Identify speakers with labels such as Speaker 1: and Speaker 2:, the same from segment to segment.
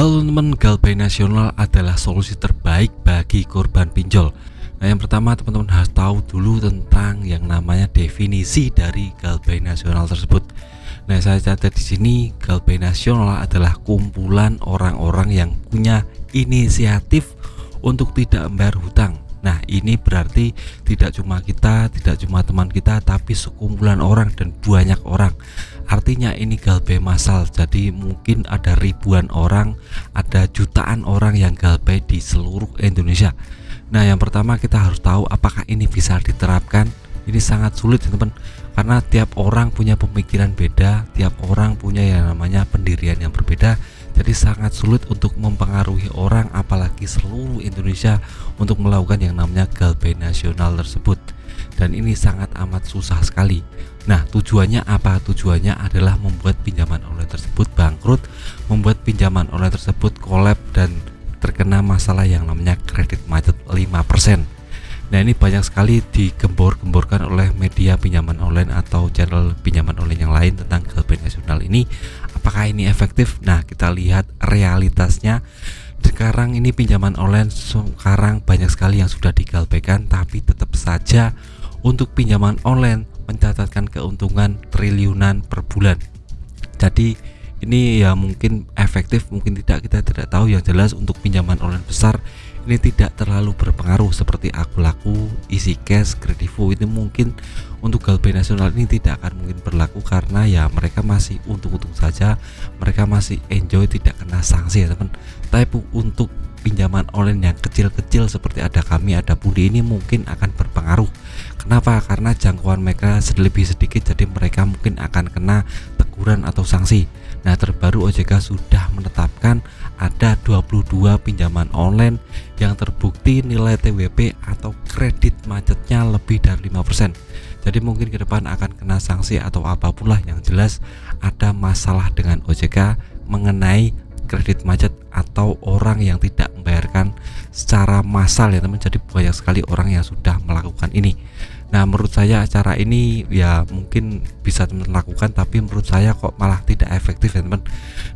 Speaker 1: Halo teman-teman, Galbay Nasional adalah solusi terbaik bagi korban pinjol. Nah, yang pertama teman-teman harus tahu dulu tentang yang namanya definisi dari Galbay Nasional tersebut. Nah, saya catat di sini, Galbay Nasional adalah kumpulan orang-orang yang punya inisiatif untuk tidak membayar hutang. Nah, ini berarti tidak cuma kita, tidak cuma teman kita, tapi sekumpulan orang dan banyak orang. Artinya ini Galbay massal, jadi mungkin ada ribuan orang, ada jutaan orang yang Galbay di seluruh Indonesia. Nah, yang pertama kita harus tahu apakah ini bisa diterapkan. Ini sangat sulit teman-teman, karena tiap orang punya pemikiran beda, tiap orang punya yang namanya pendirian yang berbeda. Jadi sangat sulit untuk mempengaruhi orang, apalagi seluruh Indonesia, untuk melakukan yang namanya Galbay Nasional tersebut. Dan ini sangat amat susah sekali. Nah, tujuannya apa? Tujuannya adalah membuat pinjaman online tersebut bangkrut, membuat pinjaman online tersebut kolab dan terkena masalah yang namanya kredit macet 5%. Nah, ini banyak sekali digembor-gemborkan oleh media pinjaman online atau channel pinjaman online yang lain tentang Galbay Nasional ini. Apakah ini efektif? Nah, kita lihat realitasnya. Sekarang ini pinjaman online sekarang banyak sekali yang sudah digalbaikan, tapi tetap saja untuk pinjaman online mencatatkan keuntungan triliunan per bulan. Jadi ini ya mungkin efektif, mungkin tidak, kita tidak tahu. Yang jelas untuk pinjaman online besar ini tidak terlalu berpengaruh seperti Akulaku, EasyCash, Kredivo. Ini mungkin untuk Galbay Nasional ini tidak akan mungkin berlaku, karena ya mereka masih untung-untung saja, mereka masih enjoy, tidak kena sanksi ya teman. Tapi untuk pinjaman online yang kecil-kecil seperti ada kami, ada Budi, ini mungkin akan berpengaruh. Kenapa? Karena jangkauan mereka lebih sedikit, jadi mereka mungkin akan kena teguran atau sanksi. Nah, terbaru OJK sudah menetapkan ada 22 pinjaman online yang terbukti nilai TWP atau kredit macetnya lebih dari 5%. Jadi mungkin ke depan akan kena sanksi atau apapun lah, yang jelas ada masalah dengan OJK mengenai kredit macet atau orang yang tidak membayarkan secara massal ya teman. Jadi banyak sekali orang yang sudah melakukan ini. Nah, menurut saya cara ini ya mungkin bisa teman lakukan, tapi menurut saya kok malah tidak efektif ya teman.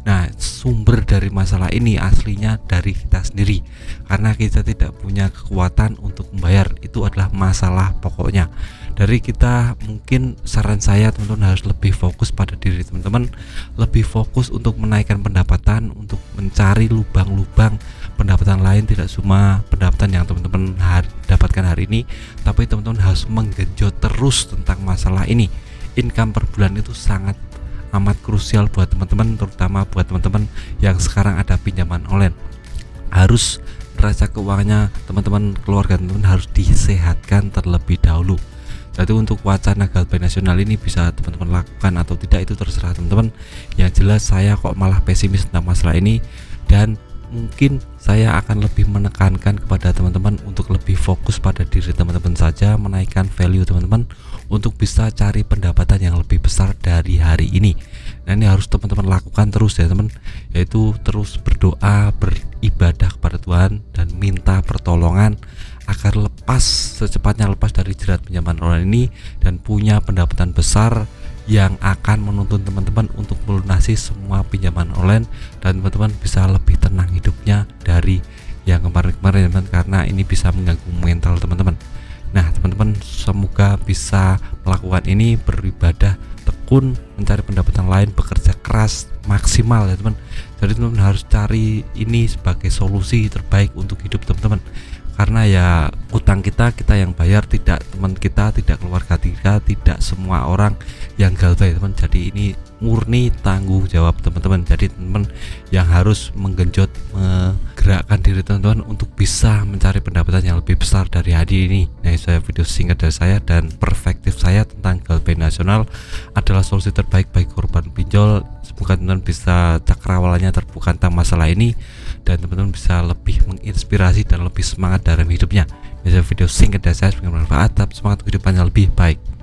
Speaker 1: Nah, sumber dari masalah ini aslinya dari kita sendiri, karena kita tidak punya kekuatan untuk membayar. Itu adalah masalah pokoknya dari kita. Mungkin saran saya teman-teman harus lebih fokus pada diri teman-teman, lebih fokus untuk menaikkan pendapatan, untuk mencari lubang-lubang pendapatan lain, tidak cuma pendapatan yang teman-teman dapatkan hari ini, tapi teman-teman harus menggenjot terus tentang masalah ini. Income per bulan itu sangat amat krusial buat teman-teman, terutama buat teman-teman yang sekarang ada pinjaman online. Harus neraca keuangannya teman-teman, keluarga teman-teman harus disehatkan terlebih dahulu. Jadi untuk wacana Galbay Nasional ini bisa teman-teman lakukan atau tidak, itu terserah teman-teman. Yang jelas saya kok malah pesimis tentang masalah ini, dan mungkin saya akan lebih menekankan kepada teman-teman untuk lebih fokus pada diri teman-teman saja, menaikkan value teman-teman untuk bisa cari pendapatan yang lebih besar dari hari ini. Nah, ini harus teman-teman lakukan terus ya teman, yaitu terus berdoa, beribadah kepada Tuhan, dan minta pertolongan agar secepatnya lepas dari jerat pinjaman online ini dan punya pendapatan besar yang akan menuntun teman-teman untuk melunasi semua pinjaman online, dan teman-teman bisa lebih tenang hidupnya dari yang kemarin-kemarin teman, karena ini bisa mengganggu mental teman-teman. Nah, teman-teman semoga bisa melakukan ini, beribadah tekun, mencari pendapatan lain, bekerja keras maksimal ya teman. Jadi teman-teman harus cari ini sebagai solusi terbaik untuk hidup teman-teman, karena ya utang kita yang bayar, tidak teman kita, tidak keluarga kita, tidak semua orang yang Galbay teman. Jadi ini murni tanggung jawab teman-teman. Jadi teman-teman yang harus menggenjot, menggerakkan diri teman-teman untuk bisa mencari pendapatan yang lebih besar dari hari ini. Nah, saya video singkat dari saya dan perspektif saya tentang Galbay Nasional adalah solusi terbaik bagi korban pinjol. Semoga teman-teman bisa cakrawalanya terbuka tentang masalah ini, dan teman-teman bisa lebih menginspirasi dan lebih semangat dalam hidupnya. Ini video singkat dari saya, semoga bermanfaat, semangat kehidupannya lebih baik.